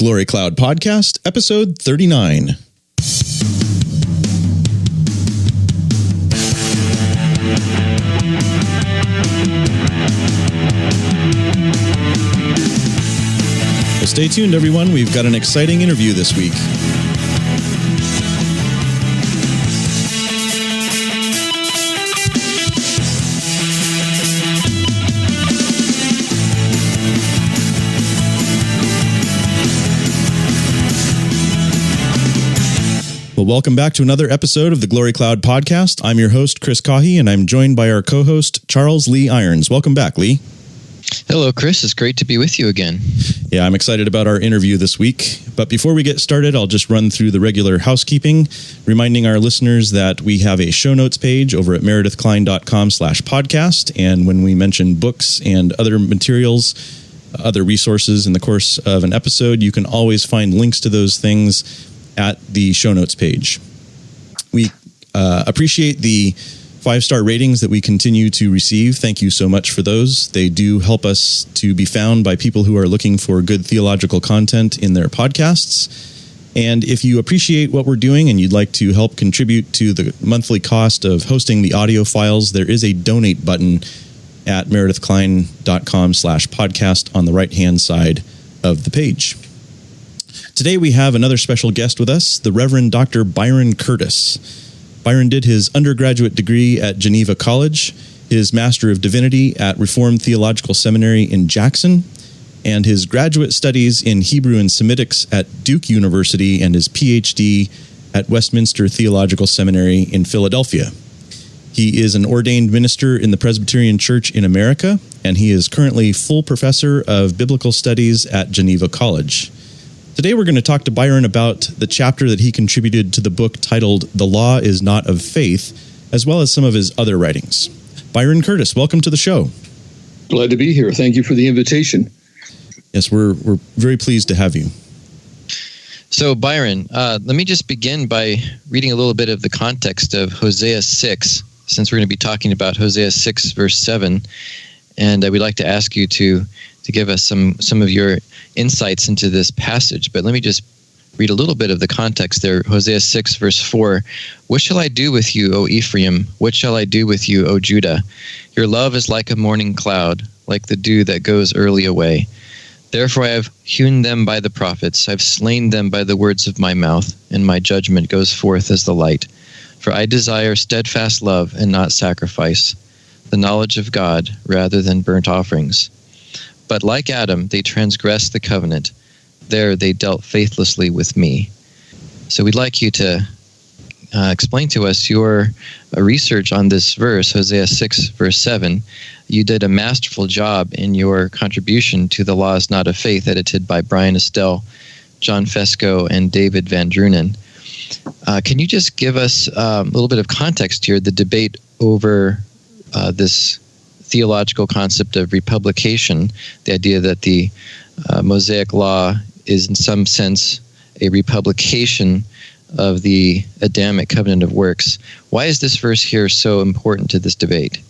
Glory Cloud Podcast, Episode 39. Well, stay tuned, everyone. We've got an exciting interview this week. Well, welcome back to another episode of the Glory Cloud Podcast. I'm your host, Chris Cahy, and I'm joined by our co-host, Charles Lee Irons. Welcome back, Lee. Hello, Chris. It's great to be with you again. Yeah, I'm excited about our interview this week. But before we get started, I'll just run through the regular housekeeping, reminding our listeners that we have a show notes page over at meredithklein.com/podcast. And when we mention books and other materials, other resources in the course of an episode, you can always find links to those things at the show notes page. We appreciate the 5-star ratings that we continue to receive. Thank you so much for those. They do help us to be found by people who are looking for good theological content in their podcasts. And if you appreciate what we're doing and you'd like to help contribute to the monthly cost of hosting the audio files, there is a donate button at meredithklein.com/podcast on the right-hand side of the page. Today we have another special guest with us, the Reverend Dr. Byron Curtis. Byron did his undergraduate degree at Geneva College, his Master of Divinity at Reformed Theological Seminary in Jackson, and his graduate studies in Hebrew and Semitics at Duke University, and his PhD at Westminster Theological Seminary in Philadelphia. He is an ordained minister in the Presbyterian Church in America, and he is currently full professor of biblical studies at Geneva College. Today we're going to talk to Byron about the chapter that he contributed to the book titled The Law is Not of Faith, as well as some of his other writings. Byron Curtis, welcome to the show. Glad to be here. Thank you for the invitation. Yes, we're very pleased to have you. So, Byron, let me just begin by reading a little bit of the context of Hosea 6, since we're going to be talking about Hosea 6, verse 7. And we'd like to ask you to give us some of your insights into this passage. But let me just read a little bit of the context there. Hosea 6, verse 4. What shall I do with you, O Ephraim? What shall I do with you, O Judah? Your love is like a morning cloud, like the dew that goes early away. Therefore I have hewn them by the prophets. I have slain them by the words of my mouth, and my judgment goes forth as the light. For I desire steadfast love and not sacrifice, the knowledge of God rather than burnt offerings. But like Adam, they transgressed the covenant. There they dealt faithlessly with me. So we'd like you to explain to us your research on this verse, Hosea 6, verse 7. You did a masterful job in your contribution to The Law is Not of Faith, edited by Brian Estelle, John Fesco, and David Van Drunen. Can you just give us a little bit of context here, the debate over this theological concept of republication, the idea that the Mosaic law is in some sense a republication of the Adamic covenant of works. Why is this verse here so important to this debate?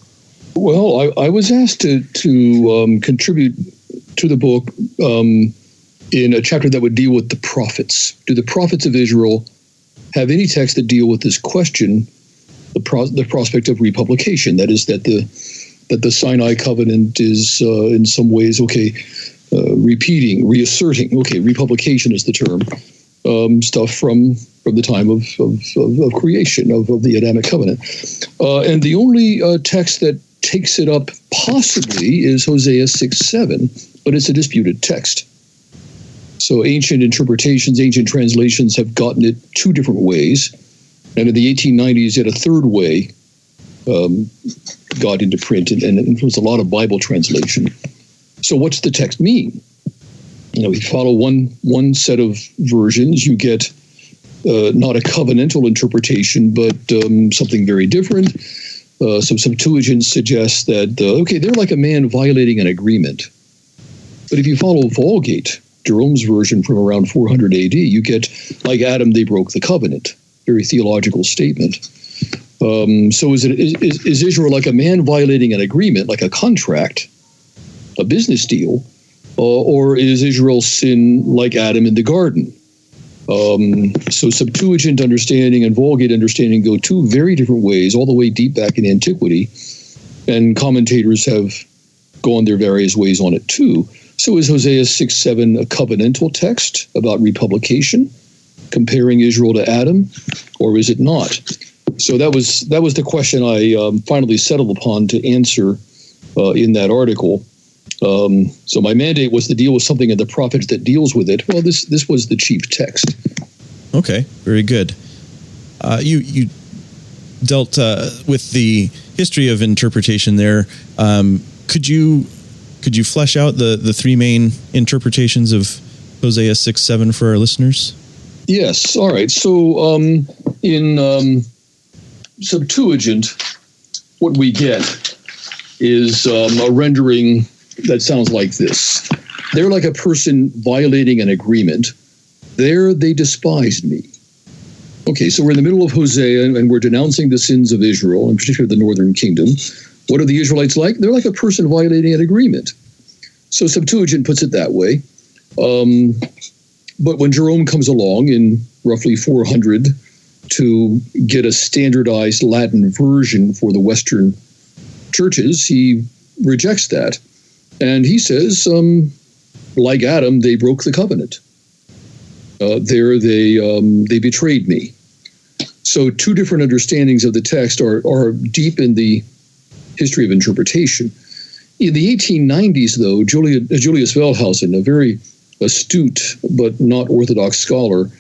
Well, I was asked to contribute to the book in a chapter that would deal with the prophets. Do the prophets of Israel have any texts that deal with this question, the prospect of republication? That is, that the Sinai covenant is in some ways, reasserting, republication is the term, stuff from the time of creation, of the Adamic covenant. And the only text that takes it up possibly is Hosea 6:7, but it's a disputed text. So ancient interpretations, ancient translations have gotten it two different ways. And in the 1890s, yet a third way got into print and influenced a lot of Bible translation. So what's the text mean? If you follow one set of versions, you get not a covenantal interpretation, but something very different. Some Septuagint suggests that, they're like a man violating an agreement. But if you follow Vulgate, Jerome's version from around 400 AD, you get, like Adam, they broke the covenant. Very theological statement. So is Israel like a man violating an agreement, like a contract, a business deal, or is Israel's sin like Adam in the garden? So Septuagint understanding and Vulgate understanding go two very different ways, all the way deep back in antiquity, and commentators have gone their various ways on it too. So is Hosea 6:7 a covenantal text about republication, comparing Israel to Adam, or is it not? So that was the question I finally settled upon to answer in that article. So my mandate was to deal with something in the prophets that deals with it. Well, this was the chief text. Okay, very good. You dealt with the history of interpretation there. Could you flesh out the three main interpretations of Hosea 6:7 for our listeners? Yes. All right. So in Septuagint, what we get is a rendering that sounds like this. They're like a person violating an agreement. There they despised me. Okay, so we're in the middle of Hosea, and we're denouncing the sins of Israel, in particular the northern kingdom. What are the Israelites like? They're like a person violating an agreement. So Septuagint puts it that way. But when Jerome comes along in roughly 400 to get a standardized Latin version for the Western churches, he rejects that. And he says, like Adam, they broke the covenant. There they betrayed me. So two different understandings of the text are deep in the history of interpretation. In the 1890s, though, Julius Wellhausen, a very astute but not orthodox scholar,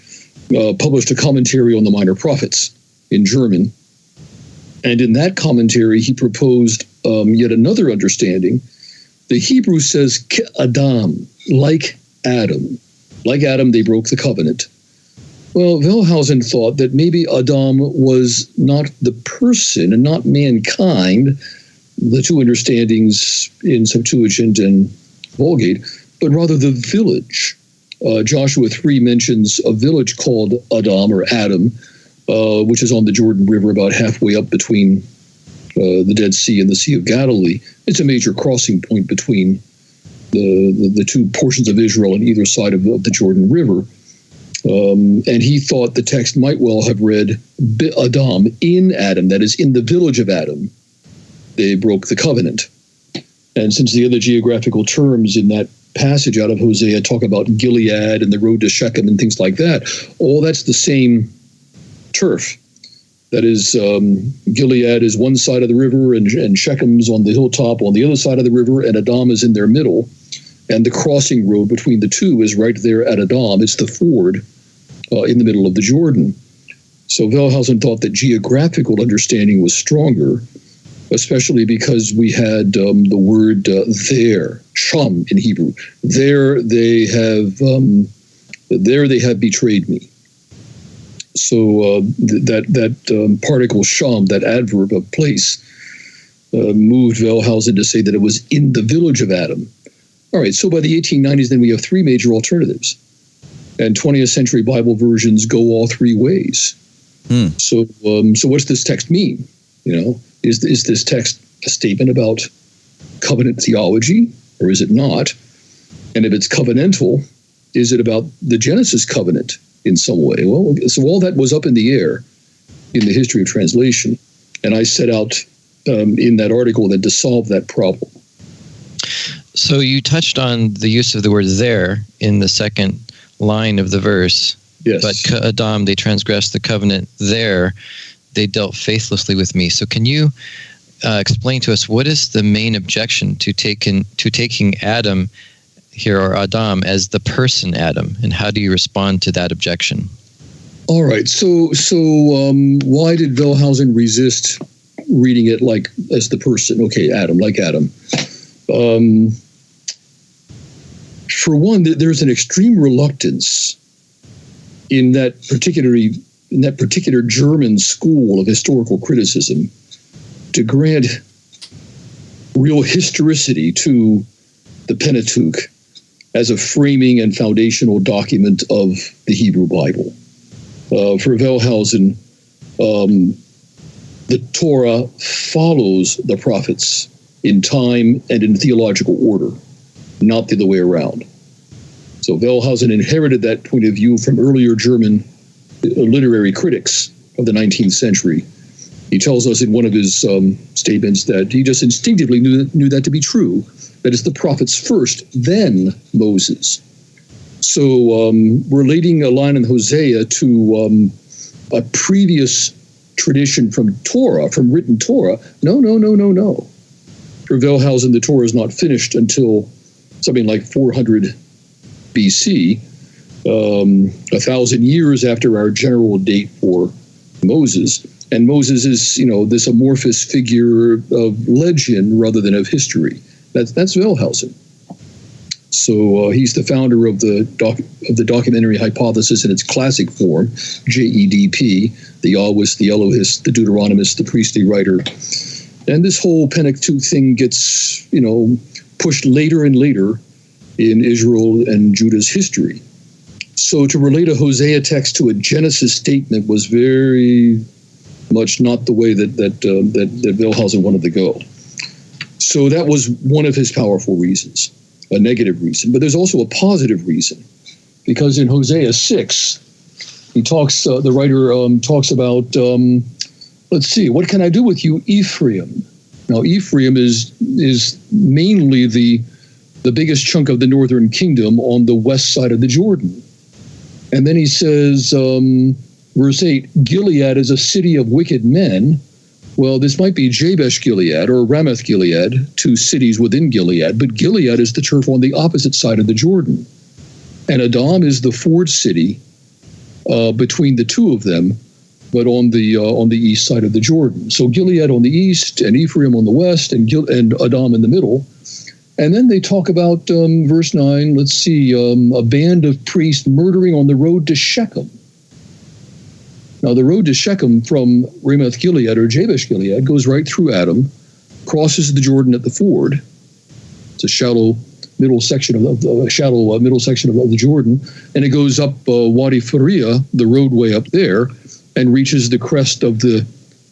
published a commentary on the Minor Prophets in German. And in that commentary, he proposed yet another understanding. The Hebrew says, Adam, like Adam. Like Adam, they broke the covenant. Well, Wellhausen thought that maybe Adam was not the person and not mankind, the two understandings in Septuagint and Vulgate, but rather the village. Joshua 3 mentions a village called Adam or Adam, which is on the Jordan River about halfway up between the Dead Sea and the Sea of Galilee. It's a major crossing point between the two portions of Israel on either side of the Jordan River. And he thought the text might well have read Adam in Adam, that is, in the village of Adam, they broke the covenant. And since the other geographical terms in that passage out of Hosea talk about Gilead and the road to Shechem and things like that, all that's the same turf. That is, Gilead is one side of the river, and Shechem's on the hilltop on the other side of the river, and Adam is in their middle. And the crossing road between the two is right there at Adam. It's the ford in the middle of the Jordan. So Wellhausen thought that geographical understanding was stronger, especially because we had the word there, sham in Hebrew. There they have betrayed me. So that particle sham, that adverb of place, moved Wellhausen to say that it was in the village of Adam. All right, so by the 1890s, then we have three major alternatives. And 20th century Bible versions go all three ways. So what's this text mean? Is this text a statement about covenant theology, or is it not? And if it's covenantal, is it about the Genesis covenant in some way? Well, so all that was up in the air in the history of translation. And I set out in that article then to solve that problem. So you touched on the use of the word there in the second line of the verse. Yes. But Adam, they transgressed the covenant. There, they dealt faithlessly with me. So can you explain to us what is the main objection to taking Adam here, or Adam, as the person Adam, and how do you respond to that objection? All right. So why did Wellhausen resist reading it like as the person? Okay, Adam, like Adam. For one, there's an extreme reluctance in that particular German school of historical criticism to grant real historicity to the Pentateuch as a framing and foundational document of the Hebrew Bible. For Wellhausen, the Torah follows the prophets in time and in theological order. not the other way around. So Wellhausen inherited that point of view from earlier German literary critics of the 19th century. He tells us in one of his statements that he just instinctively knew that to be true, that it's the prophets first, then Moses. So relating a line in Hosea to a previous tradition from Torah, from written Torah, no. For Wellhausen, the Torah is not finished until something like 400 BC, 1,000 years after our general date for Moses. And Moses is, this amorphous figure of legend rather than of history. That's Wellhausen. So he's the founder of the documentary hypothesis in its classic form, JEDP, the Yahwist, the Elohist, the Deuteronomist, the priestly writer. And this whole Pentateuch thing gets, pushed later and later in Israel and Judah's history. So to relate a Hosea text to a Genesis statement was very much not the way that Wellhausen wanted to go. So that was one of his powerful reasons, a negative reason. But there's also a positive reason, because in Hosea 6, he talks. The writer talks about. Let's see, what can I do with you, Ephraim? Now, Ephraim is mainly the biggest chunk of the northern kingdom on the west side of the Jordan. And then he says, verse 8, Gilead is a city of wicked men. Well, this might be Jabesh Gilead or Ramoth Gilead, two cities within Gilead, but Gilead is the turf on the opposite side of the Jordan. And Edom is the ford city between the two of them, but on the east side of the Jordan. So Gilead on the east, and Ephraim on the west, and Edom in the middle. And then they talk about, verse 9, let's see, a band of priests murdering on the road to Shechem. Now, the road to Shechem from Ramoth Gilead or Jabesh Gilead goes right through Adam, crosses the Jordan at the ford. It's a shallow middle section of the Jordan, and it goes up Wadi Faria, the roadway up there, and reaches the crest of the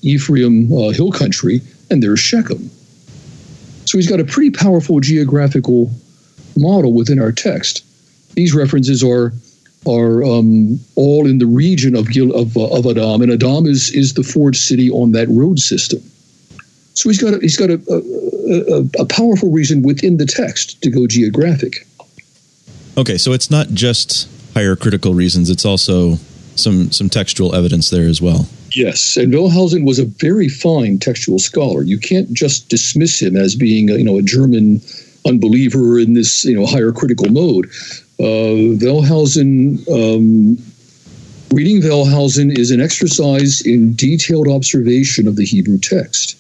Ephraim hill country, and there's Shechem. So he's got a pretty powerful geographical model within our text. These references are all in the region of Edom, and Edom is the ford city on that road system. So he's got a powerful reason within the text to go geographic. Okay, so it's not just higher critical reasons; it's also some textual evidence there as well. Yes, and Wellhausen was a very fine textual scholar. You can't just dismiss him as being a German unbeliever in this higher critical mode. Reading Wellhausen is an exercise in detailed observation of the Hebrew text.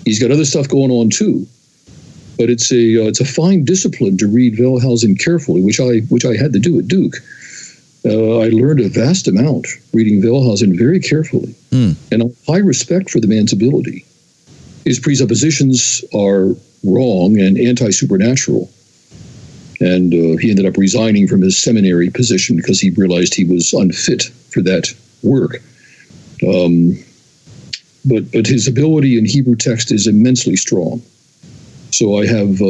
He's got other stuff going on too, but it's a fine discipline to read Wellhausen carefully, which I had to do at Duke. I learned a vast amount reading Wellhausen very carefully, and high respect for the man's ability. His presuppositions are wrong and anti-supernatural, and he ended up resigning from his seminary position because he realized he was unfit for that work. But his ability in Hebrew text is immensely strong. So I have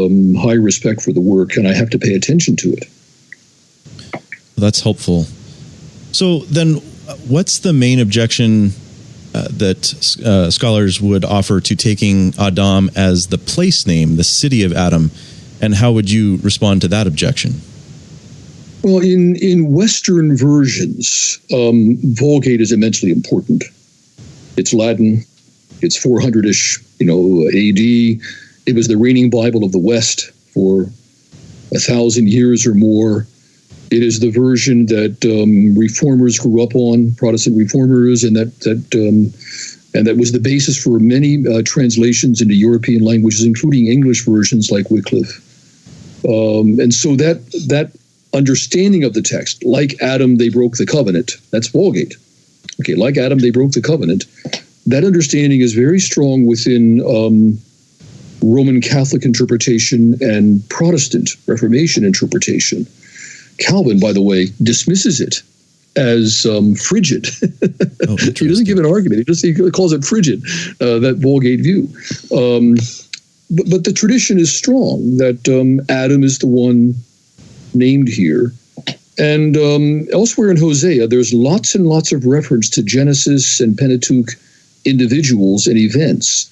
high respect for the work, and I have to pay attention to it. That's helpful. So then what's the main objection that scholars would offer to taking Adam as the place name, the city of Adam, and how would you respond to that objection? Well, in Western versions, Vulgate is immensely important. It's Latin. It's 400-ish, AD. It was the reigning Bible of the West for 1,000 years or more. It is the version that reformers grew up on, Protestant reformers, and that was the basis for many translations into European languages, including English versions like Wycliffe. And so that understanding of the text, like Adam, they broke the covenant. That's Vulgate. Okay, like Adam, they broke the covenant. That understanding is very strong within Roman Catholic interpretation and Protestant Reformation interpretation. Calvin, by the way, dismisses it as frigid. He doesn't give an argument. He calls it frigid, that Vulgate view. but the tradition is strong that Adam is the one named here. And elsewhere in Hosea, there's lots and lots of reference to Genesis and Pentateuch individuals and events.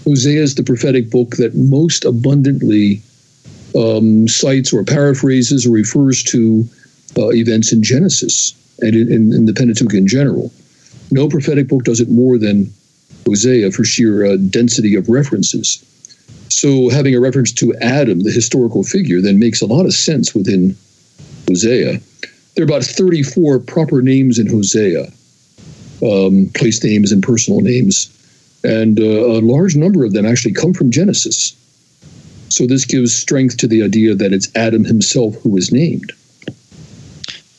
Hosea is the prophetic book that most abundantly cites or paraphrases or refers to events in Genesis and in the Pentateuch in general. No prophetic book does it more than Hosea for sheer density of references. So having a reference to Adam, the historical figure, then makes a lot of sense within Hosea. There are about 34 proper names in Hosea, place names and personal names, and a large number of them actually come from Genesis. So this gives strength to the idea that it's Adam himself who is named.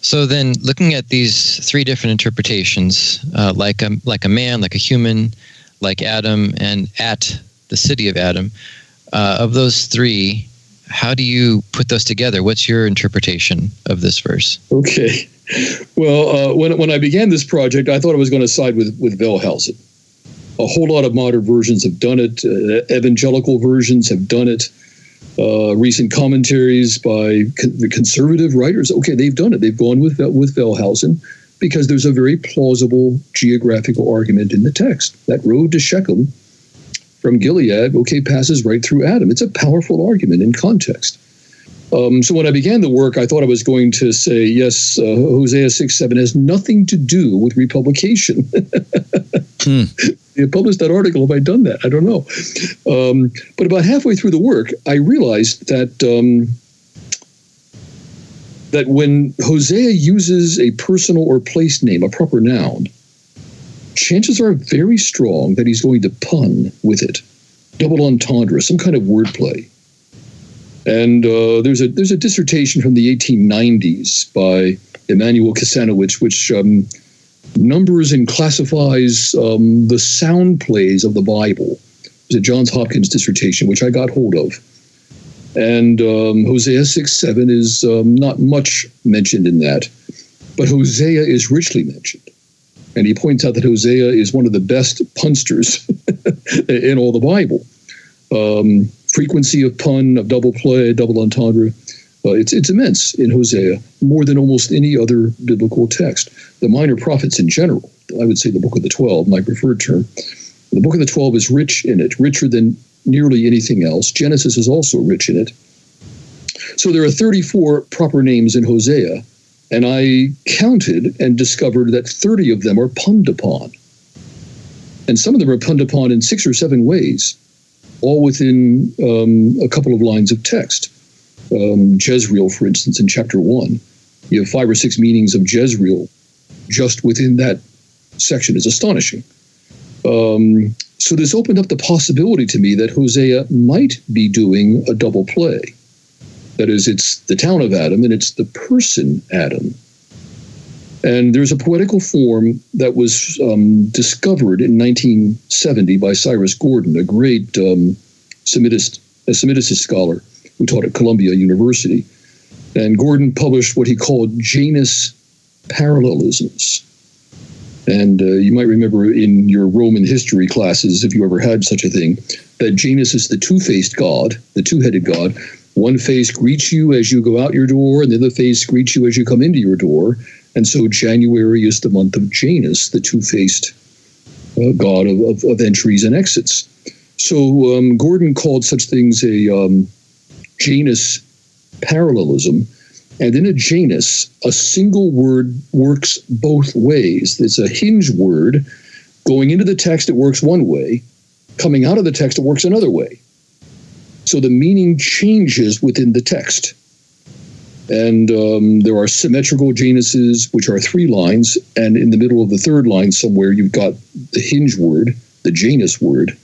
So then, looking at these three different interpretations, like a man, like a human, like Adam, and at the city of Adam, of those three, how do you put those together? What's your interpretation of this verse? Okay. Well, when I began this project, I thought I was going to side with Wellhausen. A whole lot of modern versions have done it. Evangelical versions have done it. Recent commentaries by the conservative writers, okay, they've done it. They've gone with Wellhausen because there's a very plausible geographical argument in the text. That road to Shechem from Gilead, okay, passes right through Adam. It's a powerful argument in context. So when I began the work, I thought I was going to say, yes, Hosea 6:7 has nothing to do with Republication. You published that article. Have I done that? I don't know. But about halfway through the work, I realized that that when Hosea uses a personal or place name, a proper noun, chances are very strong that he's going to pun with it, double entendre, some kind of wordplay. And there's a dissertation from the 1890s by Emanuel Kasanowicz, which numbers and classifies the sound plays of the Bible. It was a Johns Hopkins dissertation, which I got hold of. And Hosea 6:7 is not much mentioned in that, but Hosea is richly mentioned. And he points out that Hosea is one of the best punsters in all the Bible. Frequency of pun, of double play, double entendre, it's immense in Hosea, more than almost any other biblical text. The minor prophets in general, I would say the Book of the 12, my preferred term. The Book of the 12 is rich in it, richer than nearly anything else. Genesis is also rich in it. So there are 34 proper names in Hosea, and I counted and discovered that 30 of them are punned upon. And some of them are punned upon in 6 or 7 ways, all within a couple of lines of text. Jezreel, for instance, in chapter 1, you have 5 or 6 meanings of Jezreel just within that section. Is astonishing. So this opened up the possibility to me that Hosea might be doing a double play. That is, it's the town of Adam and it's the person Adam. And there's a poetical form that was discovered in 1970 by Cyrus Gordon, a great Semiticist scholar who taught at Columbia University. And Gordon published what he called Genus Parallelisms. And you might remember in your Roman history classes, if you ever had such a thing, that Janus is the two-faced god, the two-headed god. One face greets you as you go out your door, and the other face greets you as you come into your door. And so January is the month of Janus, the two-faced god of entries and exits. So Gordon called such things a Janus parallelism. And in a Janus, a single word works both ways. It's a hinge word. Going into the text, it works one way. Coming out of the text, it works another way. So the meaning changes within the text. And there are symmetrical Januses, which are 3 lines. And in the middle of the 3rd line somewhere, you've got the hinge word, the Janus word.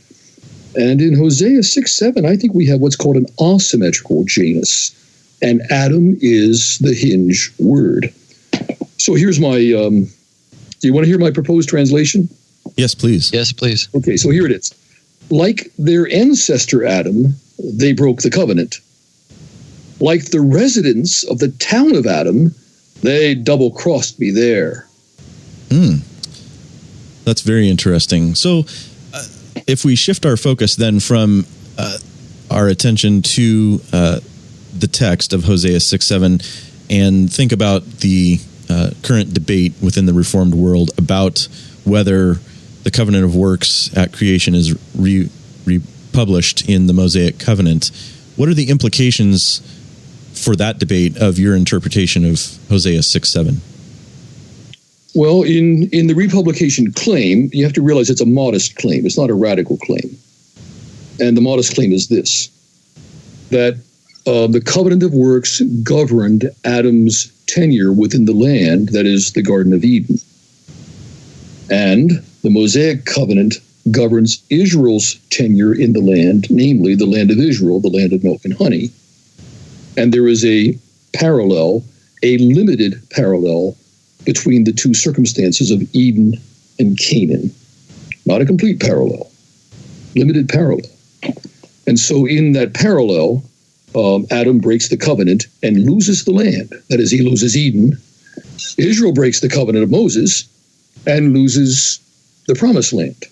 And in Hosea 6:7, I think we have what's called an asymmetrical Janus. And Adam is the hinge word. So here's my, do you want to hear my proposed translation? Yes, please. Yes, please. Okay, so here it is. Like their ancestor Adam, they broke the covenant. Like the residents of the town of Adam, they double-crossed me there. That's very interesting. So if we shift our focus then from our attention to the text of Hosea 6:7 and think about the current debate within the Reformed world about whether the covenant of works at creation is republished in the Mosaic covenant, what are the implications for that debate of your interpretation of Hosea 6:7? Well, in the republication claim, you have to realize it's a modest claim. It's not a radical claim. And the modest claim is this, that the covenant of works governed Adam's tenure within the land, that is, the Garden of Eden. And the Mosaic covenant governs Israel's tenure in the land, namely the land of Israel, the land of milk and honey. And there is a parallel, a limited parallel, between the two circumstances of Eden and Canaan. Not a complete parallel, limited parallel. And so in that parallel, Adam breaks the covenant and loses the land. That is, he loses Eden. Israel breaks the covenant of Moses and loses the promised land.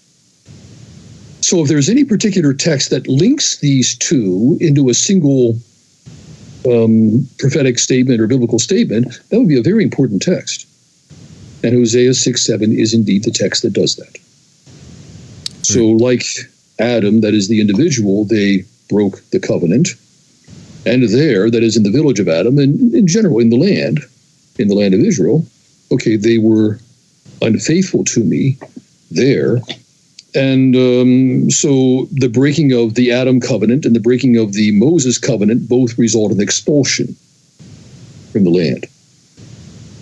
So if there's any particular text that links these two into a single prophetic statement or biblical statement, that would be a very important text. And Hosea 6:7 is indeed the text that does that. So like Adam, that is the individual, they broke the covenant. And there, that is in the village of Adam, and in general in the land of Israel, okay, they were unfaithful to me there. And so the breaking of the Adam covenant and the breaking of the Moses covenant both result in expulsion from the land.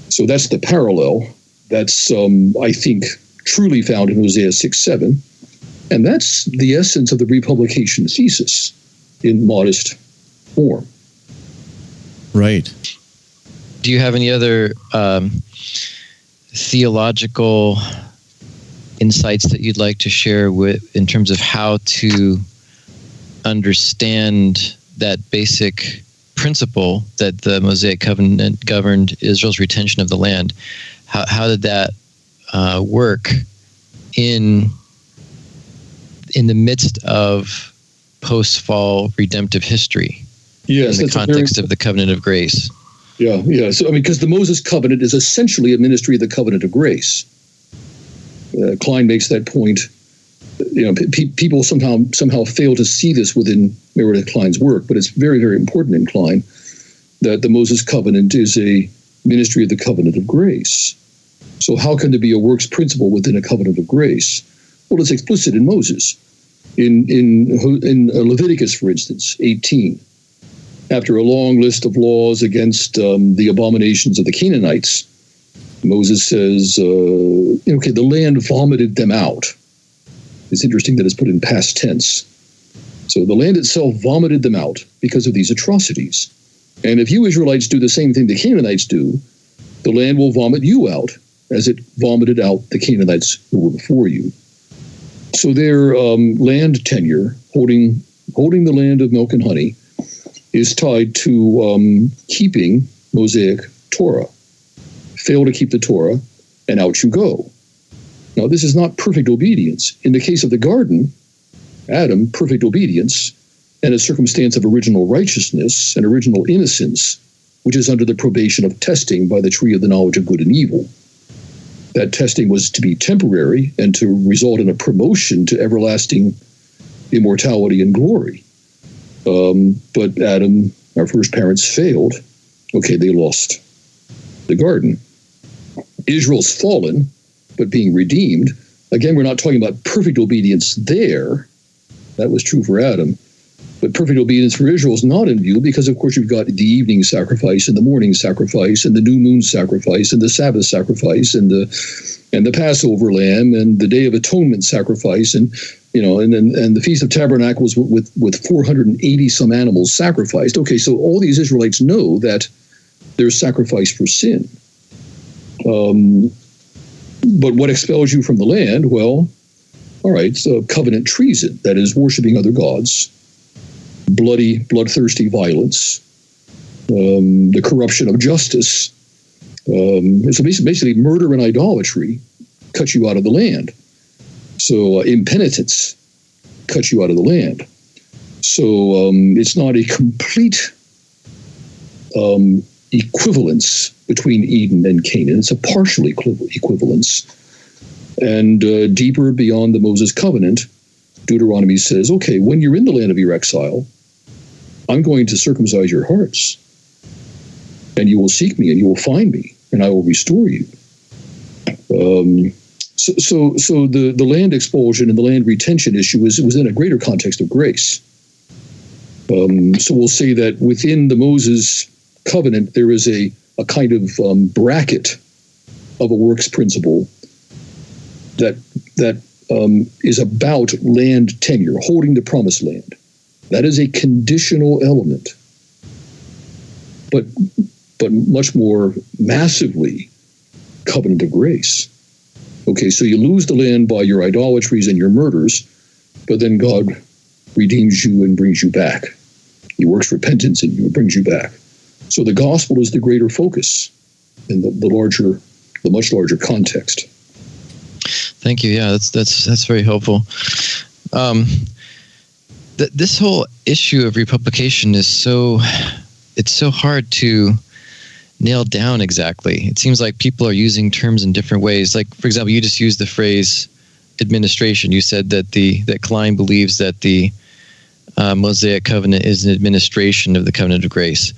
So that's the parallel. That's, I think, truly found in Hosea 6:7. And that's the essence of the republication thesis in modest form. Right. Do you have any other theological insights that you'd like to share in terms of how to understand that basic principle that the Mosaic covenant governed Israel's retention of the land? How did that work in the midst of post-fall redemptive history? Yes, in the context of the covenant of grace. Yeah. So, because the Moses covenant is essentially a ministry of the covenant of grace. Klein makes that point. People somehow fail to see this within Meredith Klein's work, but it's very, very important in Klein that the Moses covenant is a ministry of the covenant of grace. So how can there be a works principle within a covenant of grace? Well, it's explicit in Moses. In Leviticus, for instance, 18. After a long list of laws against the abominations of the Canaanites, Moses says, the land vomited them out. It's interesting that it's put in past tense. So the land itself vomited them out because of these atrocities. And if you Israelites do the same thing the Canaanites do, the land will vomit you out as it vomited out the Canaanites who were before you. So their land tenure, holding the land of milk and honey, is tied to keeping Mosaic Torah. Fail to keep the Torah, and out you go. Now, this is not perfect obedience. In the case of the garden, Adam, perfect obedience, and a circumstance of original righteousness and original innocence, which is under the probation of testing by the tree of the knowledge of good and evil. That testing was to be temporary and to result in a promotion to everlasting immortality and glory. But Adam, our first parents, failed. Okay, they lost the garden. Israel's fallen, but being redeemed. Again, we're not talking about perfect obedience there. That was true for Adam. But perfect obedience for Israel is not in view because, of course, you've got the evening sacrifice and the morning sacrifice and the new moon sacrifice and the Sabbath sacrifice and the Passover lamb and the Day of Atonement sacrifice and the Feast of Tabernacles with 480 some animals sacrificed. Okay, so all these Israelites know that there's sacrifice for sin. But what expels you from the land? Well, all right, so covenant treason, that is worshiping other gods, bloodthirsty violence, the corruption of justice. So basically murder and idolatry cut you out of the land. So impenitence cut you out of the land. So it's not a complete equivalence between Eden and Canaan. It's a partial equivalence. And deeper beyond the Moses covenant, Deuteronomy says, okay, when you're in the land of your exile, I'm going to circumcise your hearts, and you will seek me, and you will find me, and I will restore you. So the land expulsion and the land retention issue was in a greater context of grace. So we'll say that within the Moses covenant, there is a kind of bracket of a works principle that is about land tenure, holding the promised land. That is a conditional element, but much more massively covenant of grace. Okay, so you lose the land by your idolatries and your murders, but then God redeems you and brings you back. He works repentance and brings you back. So the gospel is the greater focus in the much larger context. Thank you. Yeah, that's very helpful. This whole issue of republication is so hard to nail down exactly. It seems like people are using terms in different ways. Like, for example, you just used the phrase administration. You said that Klein believes that the Mosaic covenant is an administration of the covenant of grace.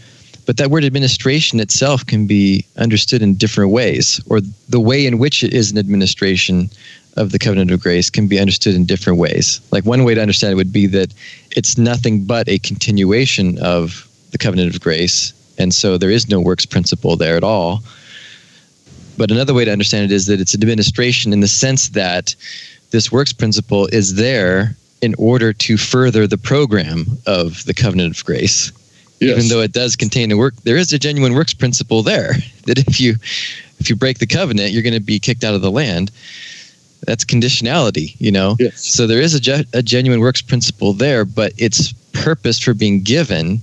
But that word administration itself can be understood in different ways, or the way in which it is an administration of the covenant of grace can be understood in different ways. Like, one way to understand it would be that it's nothing but a continuation of the covenant of grace, and so there is no works principle there at all. But another way to understand it is that it's an administration in the sense that this works principle is there in order to further the program of the covenant of grace. Yes. Even though it does contain a work, there is a genuine works principle there, that if you break the covenant, you're going to be kicked out of the land. That's conditionality, Yes. So there is a genuine works principle there, but its purpose for being given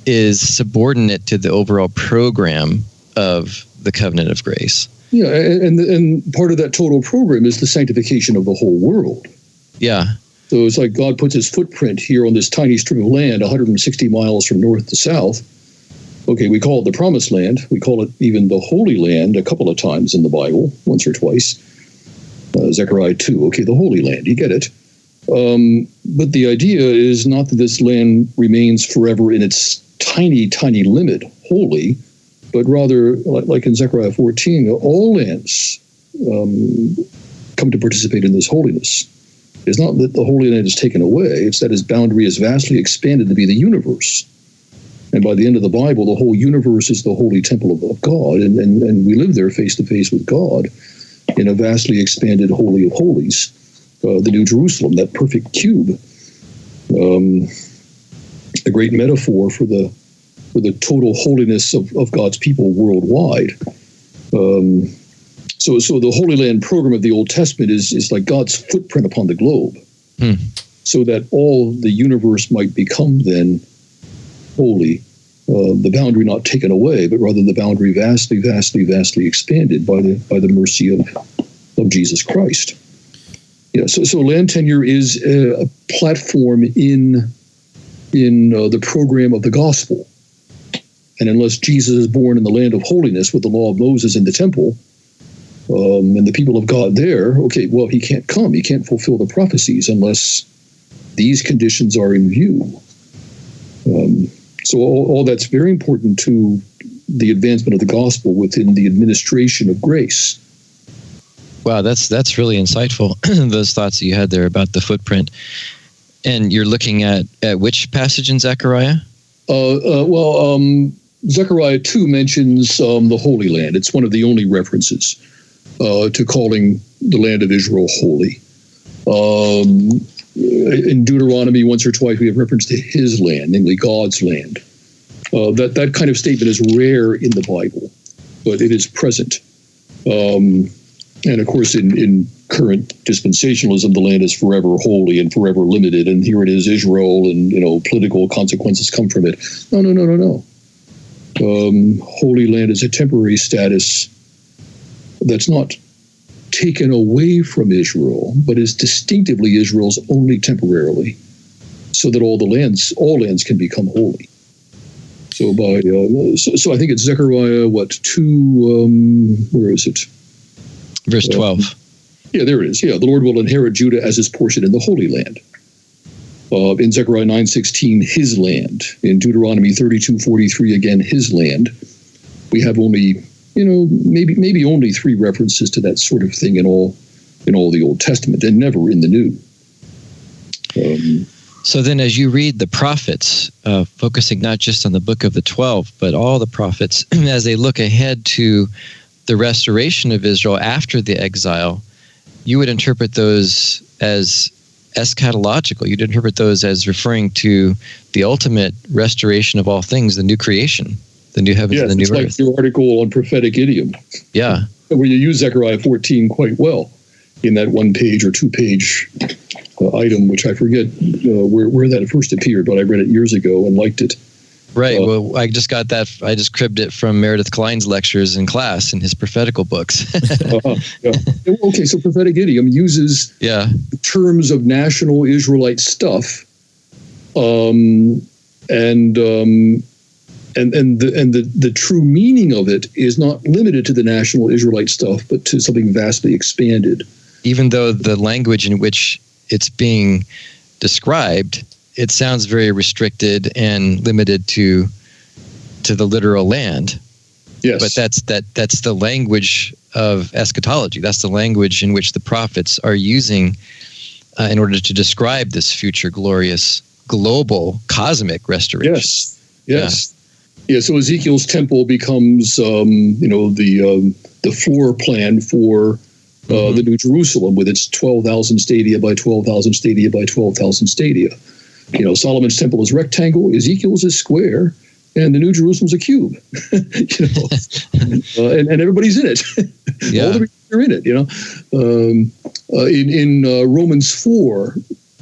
is subordinate to the overall program of the covenant of grace. Yeah, and part of that total program is the sanctification of the whole world. Yeah. So it's like God puts his footprint here on this tiny strip of land, 160 miles from north to south. Okay, we call it the Promised Land. We call it even the Holy Land a couple of times in the Bible, once or twice. Zechariah 2, okay, the Holy Land, you get it. But the idea is not that this land remains forever in its tiny, tiny limit, holy, but rather, like in Zechariah 14, all lands come to participate in this holiness. It's not that the Holy Land is taken away, it's that its boundary is vastly expanded to be the universe. And by the end of the Bible, the whole universe is the holy temple of God, and we live there face to face with God in a vastly expanded Holy of Holies, the New Jerusalem, that perfect cube, a great metaphor for the total holiness of God's people worldwide. So the Holy Land program of the Old Testament is like God's footprint upon the globe, so that all the universe might become then holy, the boundary not taken away, but rather the boundary vastly, vastly, vastly expanded by the mercy of Jesus Christ. Yeah, so land tenure is a platform in the program of the gospel, and unless Jesus is born in the land of holiness with the law of Moses in the temple, and the people of God there, okay, well, he can't come. He can't fulfill the prophecies unless these conditions are in view. So all that's very important to the advancement of the gospel within the administration of grace. Wow, that's really insightful, those thoughts that you had there about the footprint. And you're looking at which passage in Zechariah? Zechariah 2 mentions the Holy Land. It's one of the only references to calling the land of Israel holy. In Deuteronomy, once or twice, we have reference to his land, namely God's land. That kind of statement is rare in the Bible, but it is present. And of course, in current dispensationalism, the land is forever holy and forever limited, and here it is, Israel, and political consequences come from it. No. Holy Land is a temporary status that's not taken away from Israel, but is distinctively Israel's only temporarily. so that all lands can become holy. So so I think it's Zechariah 2, where is it? Verse 12. Yeah, there it is. Yeah, the Lord will inherit Judah as his portion in the Holy Land. In Zechariah 9:16, his land. In Deuteronomy 32:43, again, his land. We have only, maybe only 3 references to that sort of thing in all the Old Testament, and never in the New. So then as you read the prophets, focusing not just on the book of the 12, but all the prophets, as they look ahead to the restoration of Israel after the exile, you would interpret those as eschatological. You'd interpret those as referring to the ultimate restoration of all things, the new creation, the new heavens and the new earth. It's like your article on prophetic idiom. Yeah. Where you use Zechariah 14 quite well in that 1-page or 2-page item, which I forget where that first appeared, but I read it years ago and liked it. Right. Well, I just got that. I just cribbed it from Meredith Klein's lectures in class in his prophetical books. Yeah. Okay, so prophetic idiom uses terms of national Israelite stuff, and the true meaning of it is not limited to the national Israelite stuff, but to something vastly expanded. Even though the language in which it's being described, it sounds very restricted and limited to the literal land. Yes. But that's the language of eschatology. That's the language in which the prophets are using in order to describe this future glorious global cosmic restoration. Yes. Yeah, so Ezekiel's temple becomes the floor plan for the New Jerusalem with its 12,000 stadia by 12,000 stadia by 12,000 stadia. Solomon's temple is rectangle, Ezekiel's is square, and the New Jerusalem's a cube. And everybody's in it. Yeah. All the readers are in it. In Romans 4,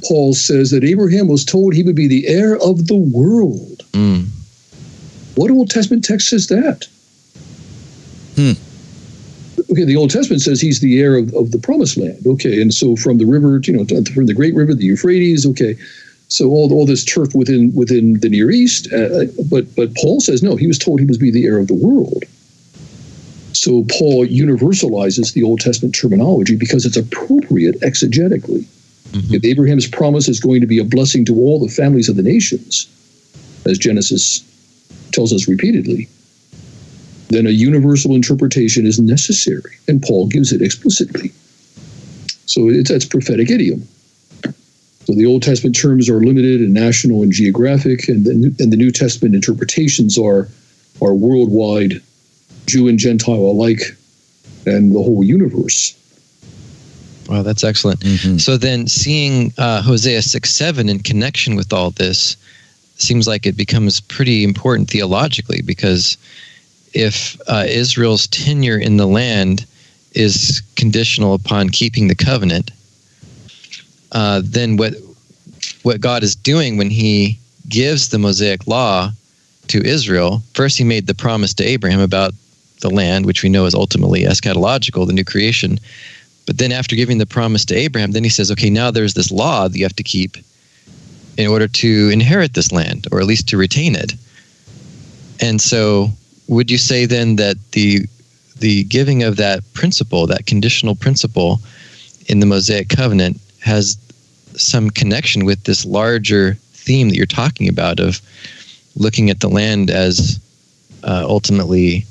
Paul says that Abraham was told he would be the heir of the world. What Old Testament text says that? Okay, the Old Testament says he's the heir of the promised land. Okay, and so from the river, from the great river, the Euphrates. Okay, so all this turf within the Near East. But Paul says no, he was told he was be the heir of the world. So Paul universalizes the Old Testament terminology because it's appropriate exegetically. If Abraham's promise is going to be a blessing to all the families of the nations, as Genesis tells us repeatedly, then a universal interpretation is necessary, and Paul gives it explicitly. So that's prophetic idiom. So the Old Testament terms are limited and national and geographic, and the New Testament interpretations are worldwide, Jew and Gentile alike, and the whole universe. Wow, that's excellent. So then seeing Hosea 6:7 in connection with all this seems like it becomes pretty important theologically, because if Israel's tenure in the land is conditional upon keeping the covenant, then what God is doing when he gives the Mosaic law to Israel, first he made the promise to Abraham about the land, which we know is ultimately eschatological, the new creation. But then after giving the promise to Abraham, then he says, okay, now there's this law that you have to keep in order to inherit this land, or at least to retain it. And so would you say then that the giving of that principle, that conditional principle in the Mosaic covenant, has some connection with this larger theme that you're talking about of looking at the land as ultimately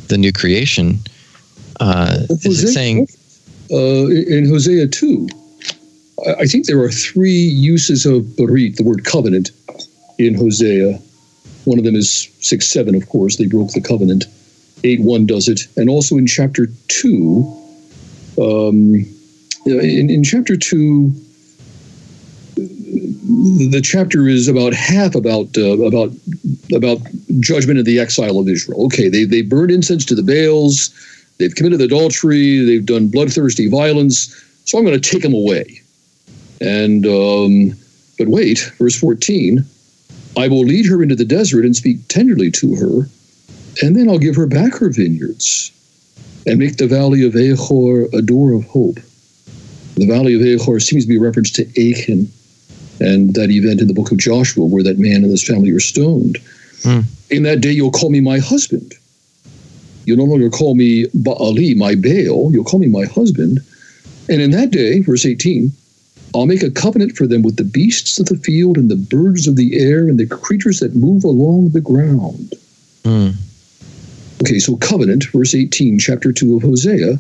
the new creation? Is it saying... in Hosea 2, I think there are 3 uses of berit, the word covenant, in Hosea. One of them is 6:7, of course. They broke the covenant. 8:1 does it. And also in chapter 2, in chapter 2, the chapter is about half about judgment of the exile of Israel. Okay, they burned incense to the Baals. They've committed adultery. They've done bloodthirsty violence. So I'm going to take them away. And but wait, verse 14. I will lead her into the desert and speak tenderly to her, and then I'll give her back her vineyards and make the valley of Achor a door of hope. The valley of Achor seems to be a reference to Achan, and that event in the book of Joshua where that man and his family are stoned. In that day you'll call me my husband. You'll no longer call me Baali, my Baal. You'll call me my husband. And in that day, verse 18, I'll make a covenant for them with the beasts of the field and the birds of the air and the creatures that move along the ground. Okay, so covenant, verse 18, chapter 2 of Hosea,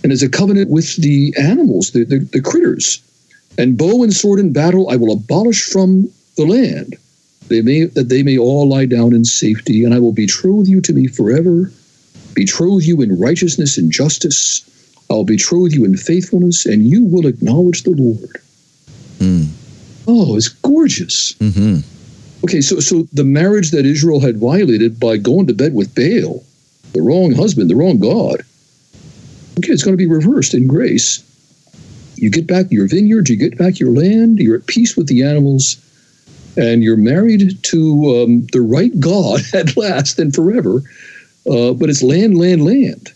and it's a covenant with the animals, the critters. And bow and sword and battle I will abolish from the land, that they may all lie down in safety, and I will betroth you to me forever, betroth you in righteousness and justice. I'll betroth you in faithfulness, and you will acknowledge the Lord. Oh, it's gorgeous. Okay, so the marriage that Israel had violated by going to bed with Baal, the wrong husband, the wrong God, okay, it's going to be reversed in grace. You get back your vineyards, you get back your land, you're at peace with the animals, and you're married to the right God at last and forever. But it's land.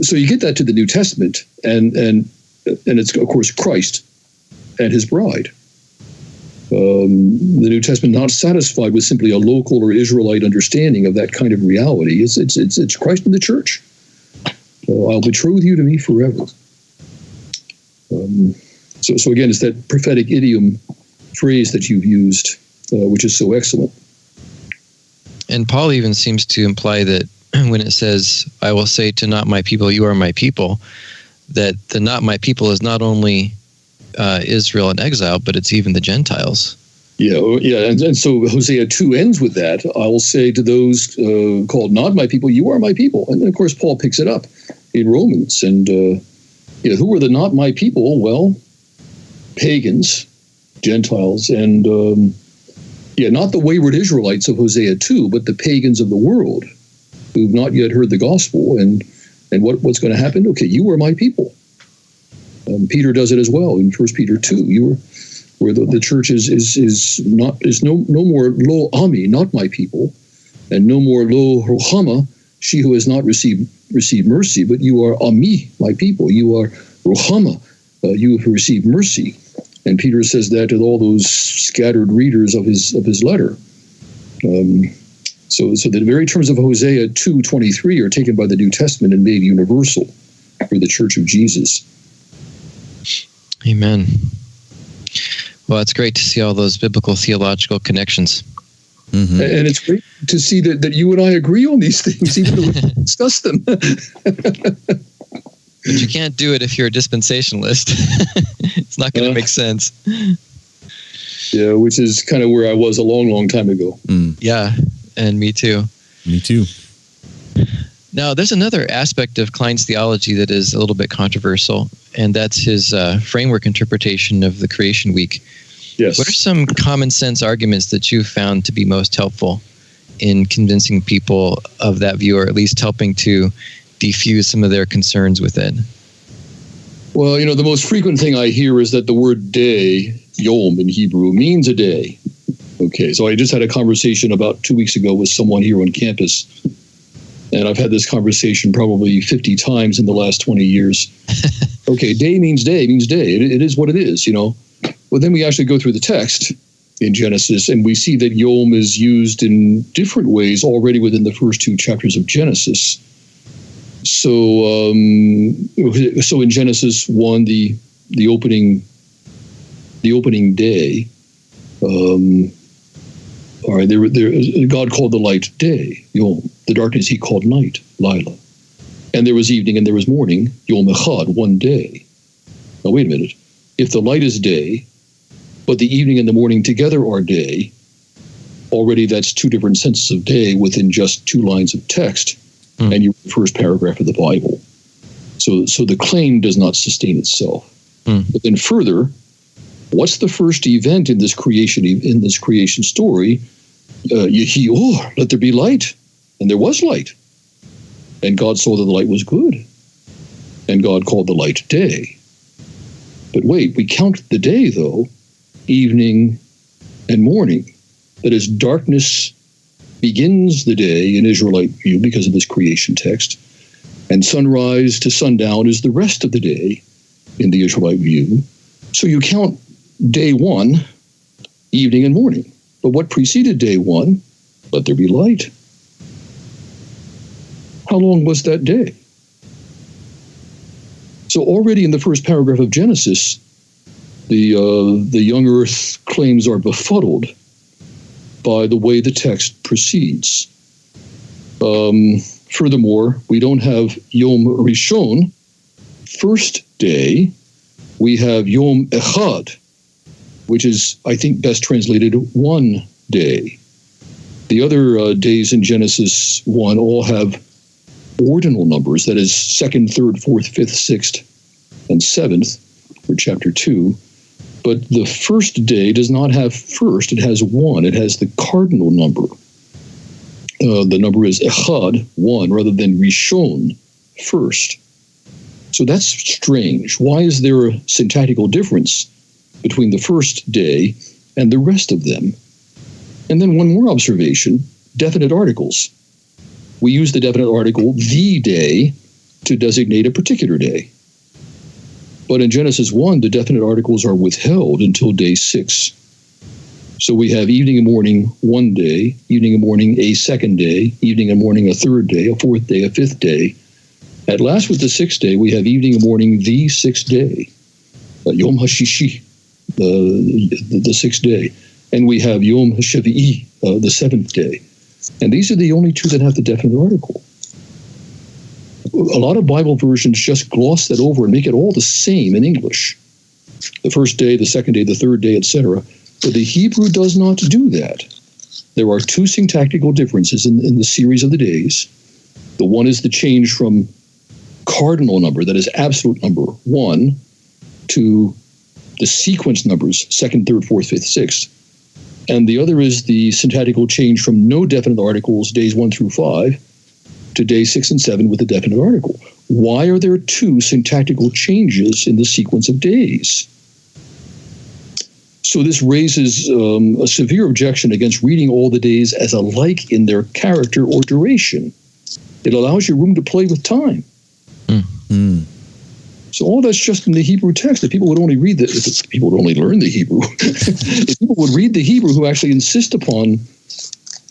So you get that to the New Testament, and it's, of course, Christ and his bride. The New Testament not satisfied with simply a local or Israelite understanding of that kind of reality. It's Christ and the church. I'll betroth you to me forever. So again, it's that prophetic idiom phrase that you've used, which is so excellent. And Paul even seems to imply that when it says, I will say to not my people, you are my people, that the not my people is not only Israel in exile, but it's even the Gentiles. Yeah, and so Hosea 2 ends with that. I will say to those called not my people, you are my people. And then, of course, Paul picks it up in Romans. And who are the not my people? Well, pagans, Gentiles, and not the wayward Israelites of Hosea 2, but the pagans of the world who've not yet heard the gospel. And what's going to happen? Okay, you are my people. Peter does it as well in 1 Peter 2. Where the church is no more lo ami, not my people, and no more lo rohama, she who has not received mercy, but you are ami, my people. You are rohama, you have received mercy. And Peter says that to all those scattered readers of his letter. So the very terms of Hosea 2:23 are taken by the New Testament and made universal for the Church of Jesus. Amen. Well, it's great to see all those biblical theological connections. Mm-hmm. And it's great to see that you and I agree on these things, even though we discuss them. But you can't do it if you're a dispensationalist. It's not going to make sense. Yeah, which is kind of where I was a long, long time ago. Yeah, and me too. Me too. Now, there's another aspect of Klein's theology that is a little bit controversial, and that's his framework interpretation of the creation week. Yes. What are some common sense arguments that you found to be most helpful in convincing people of that view, or at least helping to defuse some of their concerns with it? Well, the most frequent thing I hear is that the word day, yom in Hebrew, means a day. Okay, so I just had a conversation about 2 weeks ago with someone here on campus, and I've had this conversation probably 50 times in the last 20 years. Okay, day means day. It is what it is, Well, then we actually go through the text in Genesis, and we see that yom is used in different ways already within the first 2 chapters of Genesis. So in Genesis 1, the opening day, God called the light day, yom. The darkness he called night, Lila. And there was evening and there was morning, yom echad, one day. Now wait a minute. If the light is day, but the evening and the morning together are day, already that's 2 different senses of day within just 2 lines of text, and you're the first paragraph of the Bible. So the claim does not sustain itself. But then further, what's the first event in this creation story? Yehi or, let there be light, and there was light, and God saw that the light was good, and God called the light day. But wait, we count the day though, evening and morning. That is, darkness begins the day in Israelite view because of this creation text, and sunrise to sundown is the rest of the day, in the Israelite view. So you count day one, evening and morning. But what preceded day one? Let there be light. How long was that day? So already in the first paragraph of Genesis, the young earth claims are befuddled by the way the text proceeds. Furthermore, we don't have Yom Rishon, first day. We have Yom Echad, which is, I think, best translated one day. The other days in Genesis 1 all have ordinal numbers, that is, 2nd, 3rd, 4th, 5th, 6th, and 7th for chapter 2. But the first day does not have first, it has one. It has the cardinal number. The number is Echad, one, rather than Rishon, first. So that's strange. Why is there a syntactical difference between the first day and the rest of them? And then one more observation, definite articles. We use the definite article, the day, to designate a particular day. But in Genesis 1, the definite articles are withheld until day 6. So we have evening and morning one day, evening and morning a second day, evening and morning a third day, a fourth day, a fifth day. At last with the sixth day, we have evening and morning the sixth day, Yom HaShishi, the sixth day. And we have Yom HaShavi'i, the seventh day. And these are the only two that have the definite article. A lot of Bible versions just gloss that over and make it all the same in English. The first day, the second day, the third day, etc. But the Hebrew does not do that. There are two syntactical differences in the series of the days. The one is the change from cardinal number, that is absolute number, 1, to the sequence numbers, 2nd, 3rd, 4th, 5th, 6th. And the other is the syntactical change from no definite articles, days 1 through 5, to days 6 and 7 with a definite article. Why are there two syntactical changes in the sequence of days? So this raises a severe objection against reading all the days as alike in their character or duration. It allows you room to play with time. Mm. So all that's just in the Hebrew text. If people would only read if people would only learn the Hebrew, if people would read the Hebrew who actually insist upon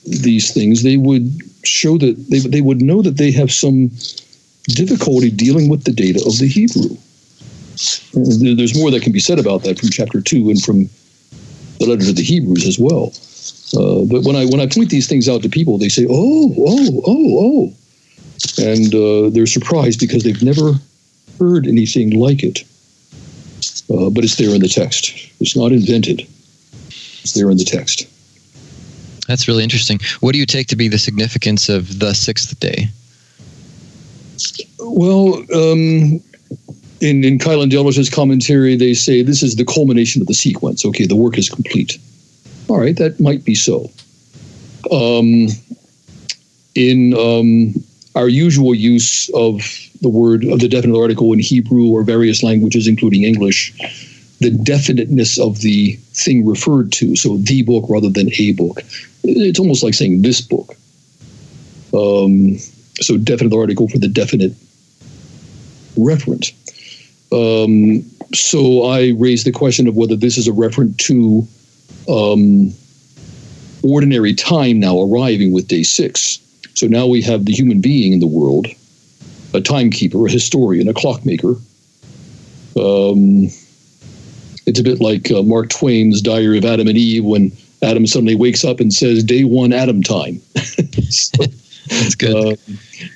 these things, they would show that they would know that they have some difficulty dealing with the data of the Hebrew. There's more that can be said about that from chapter 2 and from the letter to the Hebrews as well. But when I point these things out to people, they say, oh. And they're surprised because they've never heard anything like it. But it's there in the text. It's not invented. It's there in the text. That's really interesting. What do you take to be the significance of the sixth day? Well, in Kyle and Delish's commentary, they say this is the culmination of the sequence. Okay, the work is complete. All right, that might be so. In our usual use of the word of the definite article in Hebrew or various languages, including English, the definiteness of the thing referred to, so the book rather than a book. It's almost like saying this book. So definite article for the definite referent. So I raised the question of whether this is a reference to ordinary time now arriving with day 6. So now we have the human being in the world, a timekeeper, a historian, a clockmaker. It's a bit like Mark Twain's Diary of Adam and Eve when Adam suddenly wakes up and says, day 1 Adam time. So, that's good.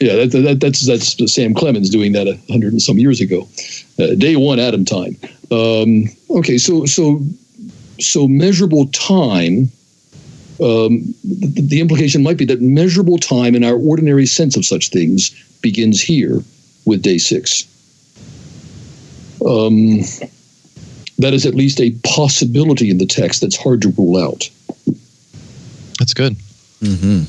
That's Sam Clemens doing that 100 and some years ago. Day 1 Adam time. Okay, so measurable time. The implication might be that measurable time in our ordinary sense of such things begins here with day 6. That is at least a possibility in the text that's hard to rule out. That's good. Mm-hmm.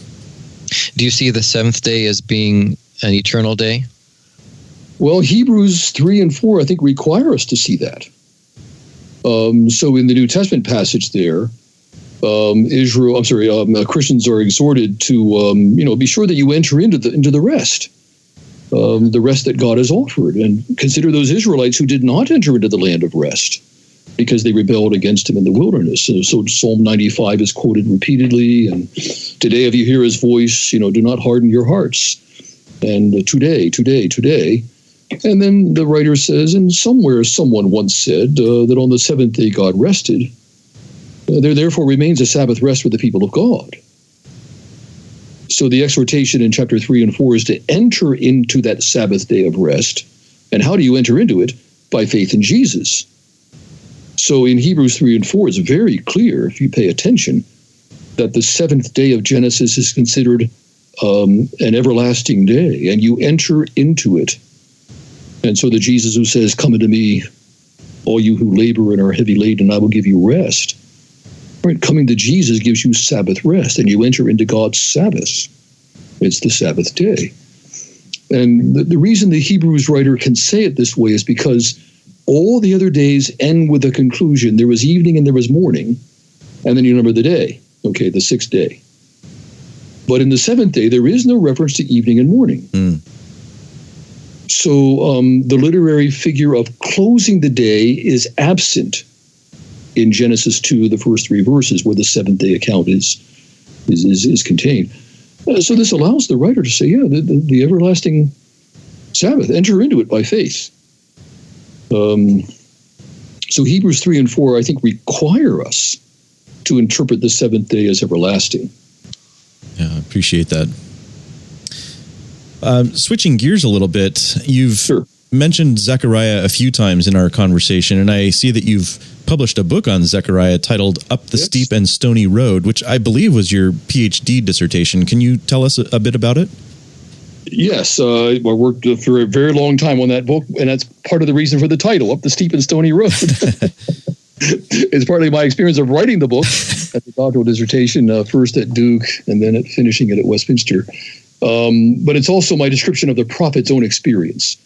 Do you see the seventh day as being an eternal day? Well, Hebrews 3 and 4, I think, require us to see that. So in the New Testament passage there, Christians are exhorted to, be sure that you enter into the rest. the rest that God has offered. And consider those Israelites who did not enter into the land of rest because they rebelled against him in the wilderness. So Psalm 95 is quoted repeatedly. And today, if you hear his voice, do not harden your hearts. And today. And then the writer says, and somewhere someone once said that on the seventh day God rested. There therefore remains a Sabbath rest for the people of God. So the exhortation in chapter 3 and 4 is to enter into that Sabbath day of rest. And how do you enter into it? By faith in Jesus. So in Hebrews 3 and 4, it's very clear, if you pay attention, that the seventh day of Genesis is considered an everlasting day, and you enter into it. And so the Jesus who says, "Come unto me, all you who labor and are heavy laden, and I will give you rest." Right, coming to Jesus gives you Sabbath rest, and you enter into God's Sabbath. It's the Sabbath day. And the reason the Hebrews writer can say it this way is because all the other days end with a conclusion. There was evening and there was morning, and then you number the day. Okay, the sixth day. But in the seventh day, there is no reference to evening and morning. So the literary figure of closing the day is absent in Genesis 2, the first three verses, where the seventh day account is contained. So this allows the writer to say, the everlasting Sabbath, enter into it by faith. So Hebrews 3 and 4, I think, require us to interpret the seventh day as everlasting. Yeah, I appreciate that. Switching gears a little bit, you've mentioned Zechariah a few times in our conversation, and I see that you've published a book on Zechariah titled Up the Steep and Stony Road, which I believe was your PhD dissertation. Can you tell us a bit about it? Yes, I worked for a very long time on that book, and that's part of the reason for the title, Up the Steep and Stony Road. It's partly my experience of writing the book as a doctoral dissertation, first at Duke and then at finishing it at Westminster. But it's also my description of the prophet's own experience.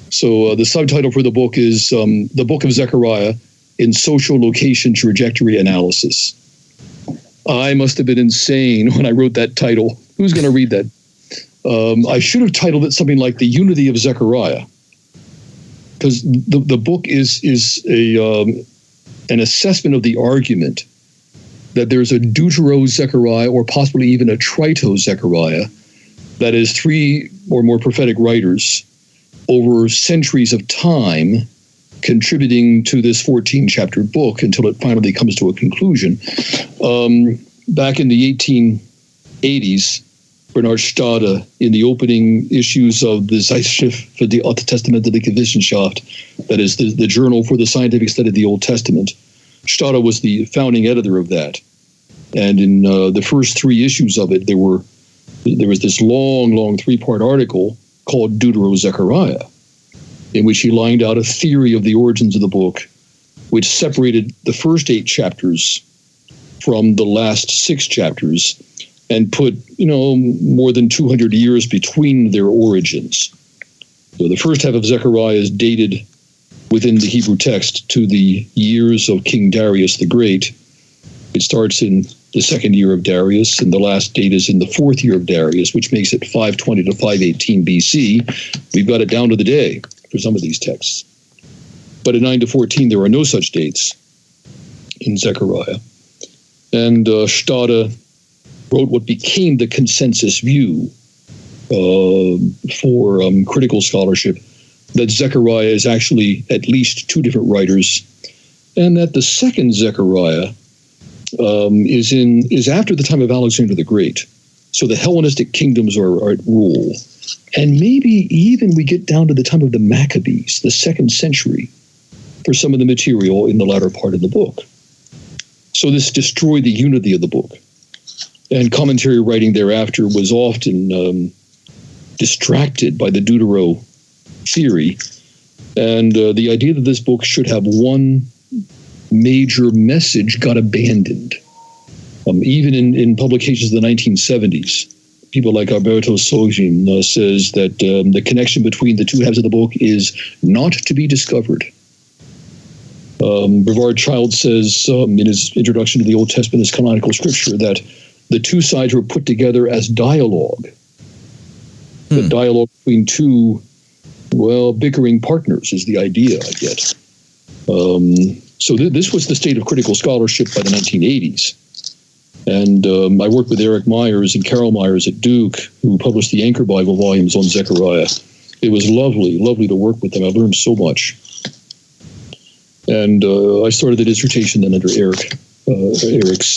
So the subtitle for the book is The Book of Zechariah in Social Location Trajectory Analysis. I must have been insane when I wrote that title. Who's going to read that? I should have titled it something like The Unity of Zechariah, because the book is an assessment of the argument that there's a Deutero-Zechariah, or possibly even a Trito-Zechariah, that is three or more prophetic writers over centuries of time contributing to this 14-chapter book until it finally comes to a conclusion. Back in the 1880s, Bernhard Stade, in the opening issues of the Zeitschrift für die Alttestamentliche Wissenschaft, that is the journal for the scientific study of the Old Testament, Stade was the founding editor of that. And in the first three issues of it, there was this long three-part article called Deutero-Zechariah, in which he lined out a theory of the origins of the book, which separated the first 8 chapters from the last 6 chapters and put, more than 200 years between their origins. So the first half of Zechariah is dated within the Hebrew text to the years of King Darius the Great. It starts in the second year of Darius, and the last date is in the 4th year of Darius, which makes it 520 to 518 BC. We've got it down to the day for some of these texts. But in 9 to 14, there are no such dates in Zechariah. And Stade wrote what became the consensus view for critical scholarship, that Zechariah is actually at least 2 different writers, and that the second Zechariah is after the time of Alexander the Great. So the Hellenistic kingdoms are at rule. And maybe even we get down to the time of the Maccabees, the 2nd century, for some of the material in the latter part of the book. So this destroyed the unity of the book. And commentary writing thereafter was often distracted by the Deutero theory. And the idea that this book should have one major message got abandoned. Even in publications in the 1970s, people like Alberto Sogin says that the connection between the two halves of the book is not to be discovered. Brevard Child says in his introduction to the Old Testament as canonical scripture that the two sides were put together as dialogue. The dialogue between two, bickering partners is the idea I get. So this was the state of critical scholarship by the 1980s. And I worked with Eric Myers and Carol Myers at Duke, who published the Anchor Bible volumes on Zechariah. It was lovely to work with them. I learned so much. And I started the dissertation then under Eric's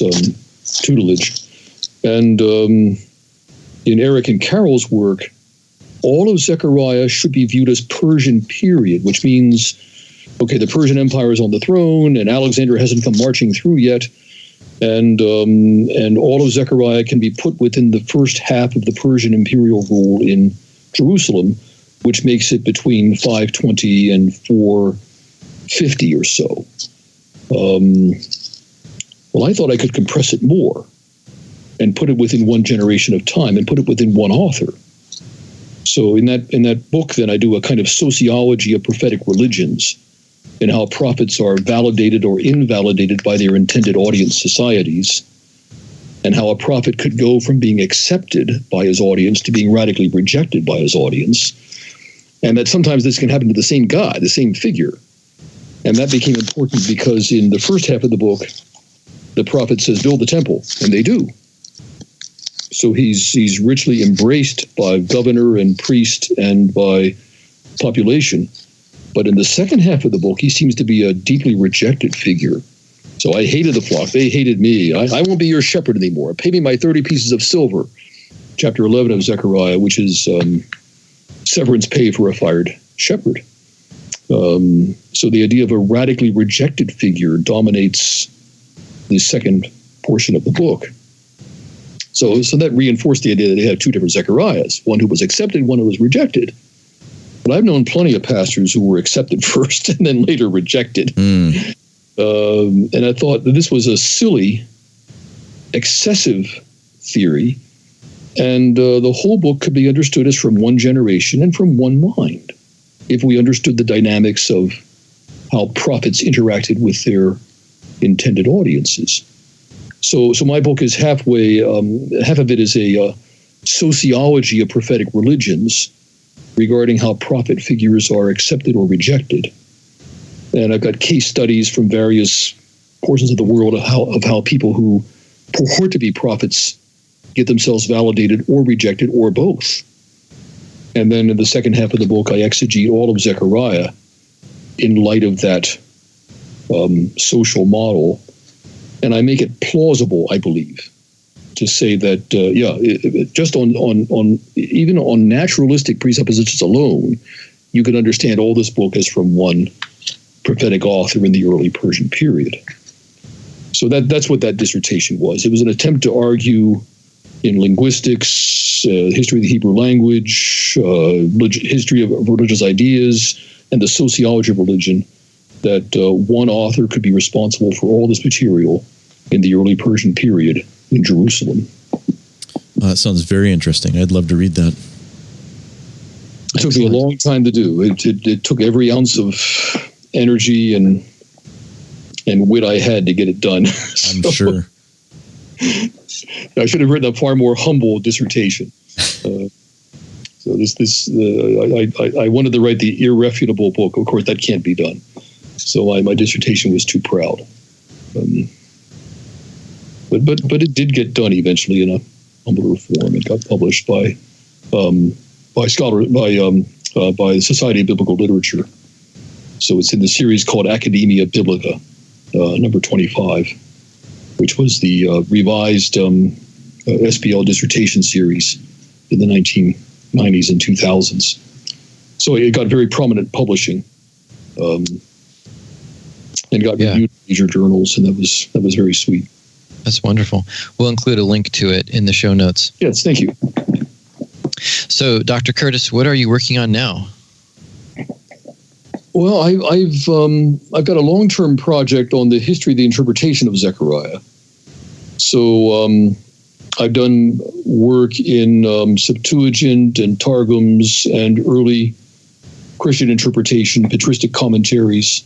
tutelage. And in Eric and Carol's work, all of Zechariah should be viewed as Persian period, which means, okay, the Persian Empire is on the throne, and Alexander hasn't come marching through yet, and all of Zechariah can be put within the first half of the Persian imperial rule in Jerusalem, which makes it between 520 and 450 or so. Well, I thought I could compress it more and put it within one generation of time and put it within one author. So in that book, then I do a kind of sociology of prophetic religions and how prophets are validated or invalidated by their intended audience societies, and how a prophet could go from being accepted by his audience to being radically rejected by his audience, and that sometimes this can happen to the same guy, the same figure. And that became important because in the first half of the book, the prophet says, build the temple, and they do. So he's richly embraced by governor and priest and by population. But in the second half of the book, he seems to be a deeply rejected figure. So I hated the flock. They hated me. I won't be your shepherd anymore. Pay me my 30 pieces of silver. Chapter 11 of Zechariah, which is severance pay for a fired shepherd. So the idea of a radically rejected figure dominates the second portion of the book. So that reinforced the idea that they had two different Zechariahs, one who was accepted, one who was rejected. But I've known plenty of pastors who were accepted first and then later rejected. And I thought that this was a silly, excessive theory, and the whole book could be understood as from one generation and from one mind, if we understood the dynamics of how prophets interacted with their intended audiences. So my book is halfway. Half of it is a sociology of prophetic religions regarding how prophet figures are accepted or rejected, and I've got case studies from various portions of the world of how people who purport to be prophets get themselves validated or rejected or both. And then in the second half of the book, I exegete all of Zechariah in light of that social model. And I make it plausible, I believe, to say that, just on even on naturalistic presuppositions alone, you can understand all this book as from one prophetic author in the early Persian period. So that's what that dissertation was. It was an attempt to argue in linguistics, history of the Hebrew language, history of religious ideas, and the sociology of religion, that one author could be responsible for all this material in the early Persian period in Jerusalem. That sounds very interesting. I'd love to read that. It took me a long time to do. It took every ounce of energy and wit I had to get it done. I'm sure. I should have written a far more humble dissertation. I wanted to write the irrefutable book. Of course, that can't be done. So my dissertation was too proud. But it did get done eventually in a humbler form. It got published by the Society of Biblical Literature. So it's in the series called Academia Biblica, number 25, which was the revised SBL dissertation series in the 1990s and 2000s. So it got very prominent publishing, and got reviewed in major journals, and that was very sweet. That's wonderful. We'll include a link to it in the show notes. Yes, thank you. So, Dr. Curtis, what are you working on now? Well, I've got a long-term project on the history of the interpretation of Zechariah. So I've done work in Septuagint and Targums and early Christian interpretation, patristic commentaries,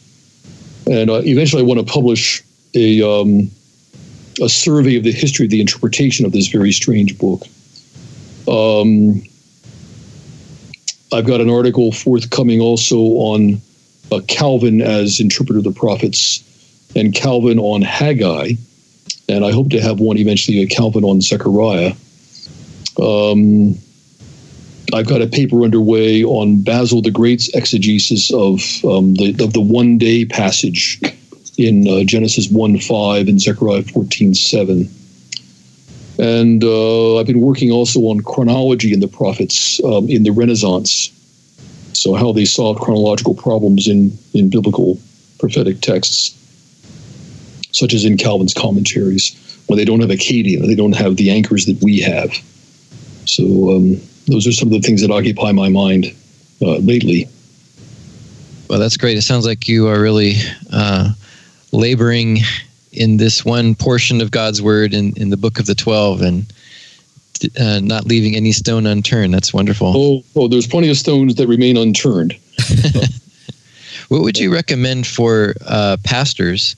and eventually I want to publish a survey of the history of the interpretation of this very strange book. I've got an article forthcoming also on Calvin as interpreter of the prophets and Calvin on Haggai. And I hope to have one eventually, a Calvin on Zechariah. I've got a paper underway on Basil the Great's exegesis of the one-day passage in Genesis 1:5 and Zechariah 14:7. And I've been working also on chronology in the prophets in the Renaissance. So how they solved chronological problems in biblical prophetic texts, such as in Calvin's commentaries, when they don't have Akkadian, they don't have the anchors that we have. So those are some of the things that occupy my mind lately. Well, that's great. It sounds like you are really laboring in this one portion of God's Word in the Book of the 12 and not leaving any stone unturned. That's wonderful. Oh, there's plenty of stones that remain unturned. What would you recommend for pastors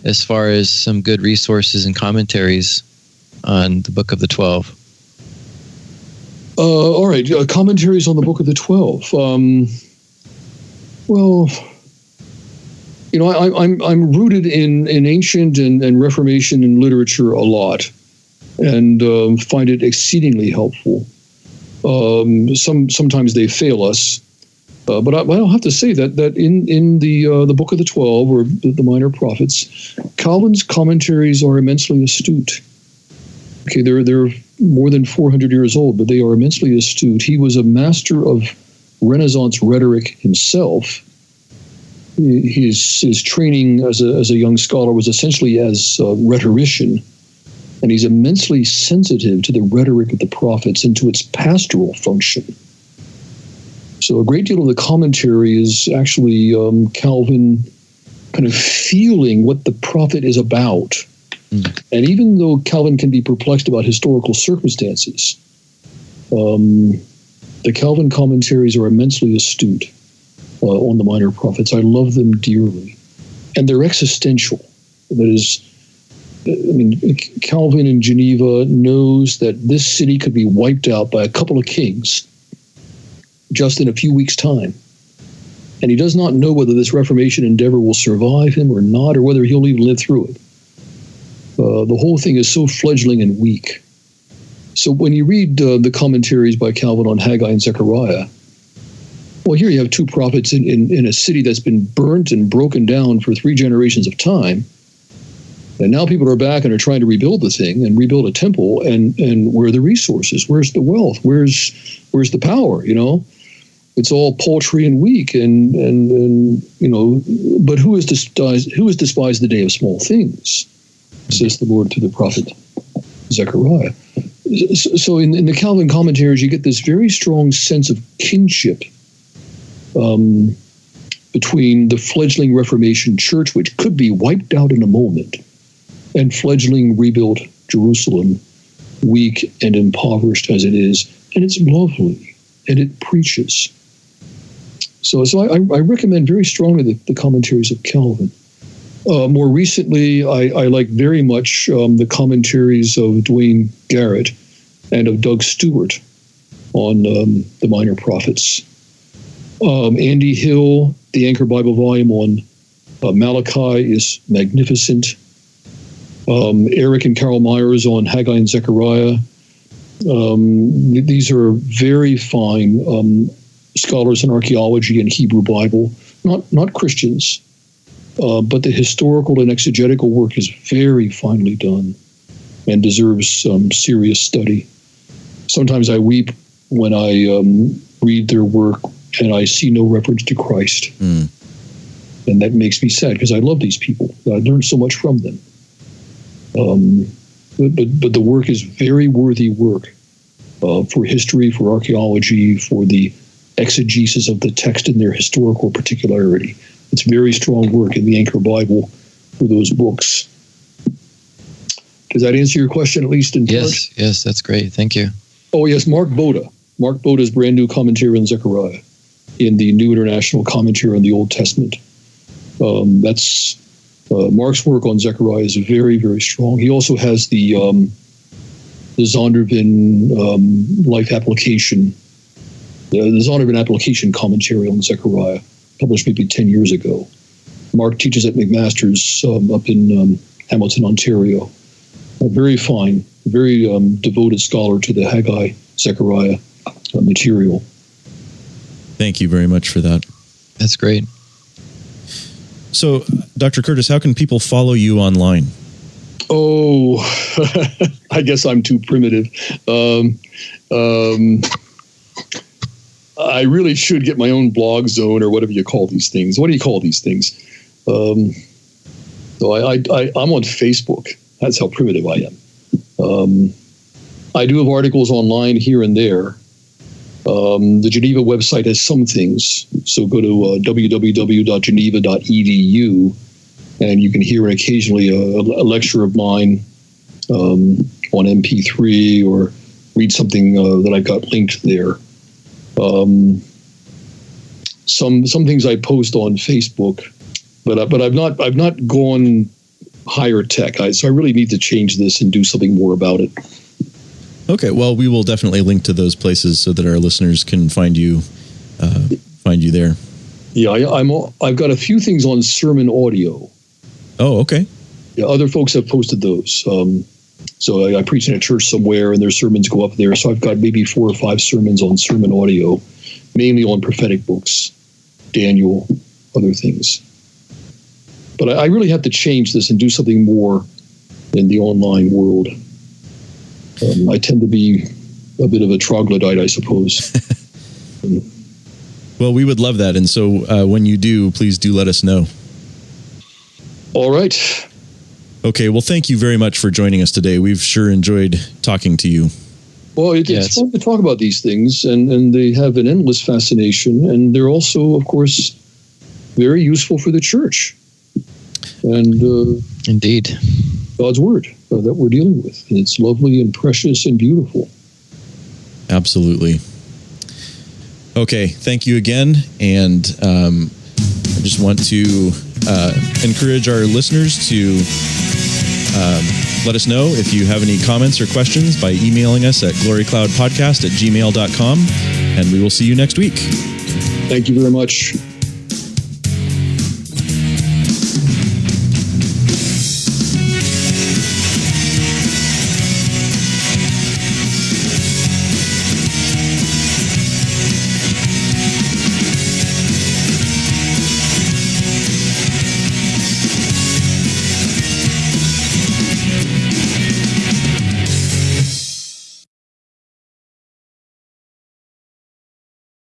as far as some good resources and commentaries on the Book of the 12? All right, commentaries on the Book of the 12. Well, I'm rooted in ancient and Reformation and literature a lot, and find it exceedingly helpful. Sometimes they fail us, but I'll have to say that in the Book of the 12 or the Minor Prophets, Calvin's commentaries are immensely astute. Okay, they're more than 400 years old, but they are immensely astute. He was a master of Renaissance rhetoric himself. His training as a young scholar was essentially as a rhetorician, and he's immensely sensitive to the rhetoric of the prophets and to its pastoral function. So a great deal of the commentary is actually Calvin kind of feeling what the prophet is about. And even though Calvin can be perplexed about historical circumstances, the Calvin commentaries are immensely astute on the Minor Prophets. I love them dearly. And they're existential. That is, Calvin in Geneva knows that this city could be wiped out by a couple of kings just in a few weeks' time. And he does not know whether this Reformation endeavor will survive him or not, or whether he'll even live through it. The whole thing is so fledgling and weak. So when you read the commentaries by Calvin on Haggai and Zechariah, well, here you have two prophets in a city that's been burnt and broken down for 3 generations of time. And now people are back and are trying to rebuild the thing and rebuild a temple. And where are the resources? Where's the wealth? Where's the power? It's all paltry and weak. But who has despised the day of small things? Says the Lord to the prophet Zechariah. So in the Calvin commentaries, you get this very strong sense of kinship between the fledgling Reformation church, which could be wiped out in a moment, and fledgling rebuilt Jerusalem, weak and impoverished as it is. And it's lovely, and it preaches. So I recommend very strongly the commentaries of Calvin. More recently, I like very much the commentaries of Duane Garrett and of Doug Stuart on the Minor Prophets. Andy Hill, the Anchor Bible volume on Malachi is magnificent. Eric and Carol Myers on Haggai and Zechariah. These are very fine scholars in archaeology and Hebrew Bible, not Christians. But the historical and exegetical work is very finely done and deserves some serious study. Sometimes I weep when I read their work and I see no reference to Christ. And that makes me sad because I love these people. I learned so much from them. But the work is very worthy work for history, for archaeology, for the exegesis of the text in their historical particularity. It's very strong work in the Anchor Bible for those books. Does that answer your question, at least in part? Yes, that's great. Thank you. Oh, yes, Mark Boda. Mark Boda's brand new commentary on Zechariah in the New International Commentary on the Old Testament. Mark's work on Zechariah is very, very strong. He also has the Zondervan Life Application The Zondervan application commentary on Zechariah, published maybe 10 years ago. Mark teaches at McMaster's up in Hamilton, Ontario. A very fine, very devoted scholar to the Haggai, Zechariah material. Thank you very much for that. That's great. So, Dr. Curtis, how can people follow you online? Oh, I guess I'm too primitive. I really should get my own blog zone or whatever you call these things. What do you call these things? So I'm on Facebook. That's how primitive I am. I do have articles online here and there. The Geneva website has some things. So go to www.geneva.edu, and you can hear occasionally a lecture of mine on MP3 or read something that I've got linked there. Some things I post on Facebook, but I've not gone higher tech. So I really need to change this and do something more about it. Okay, well, we will definitely link to those places so that our listeners can find you there. Yeah, I've got a few things on sermon audio. Oh, okay. Yeah, other folks have posted those. So I preach in a church somewhere, and their sermons go up there. So I've got maybe 4 or 5 sermons on sermon audio, mainly on prophetic books, Daniel, other things. But I really have to change this and do something more in the online world. I tend to be a bit of a troglodyte, I suppose. Well, we would love that. And so when you do, please do let us know. All right. Okay. Well, thank you very much for joining us today. We've sure enjoyed talking to you. Well, it's fun to talk about these things, and they have an endless fascination. And they're also, of course, very useful for the church. And indeed, God's word that we're dealing with. And it's lovely and precious and beautiful. Absolutely. Okay. Thank you again. And I just want to encourage our listeners to let us know if you have any comments or questions by emailing us at glorycloudpodcast@gmail.com. And we will see you next week. Thank you very much.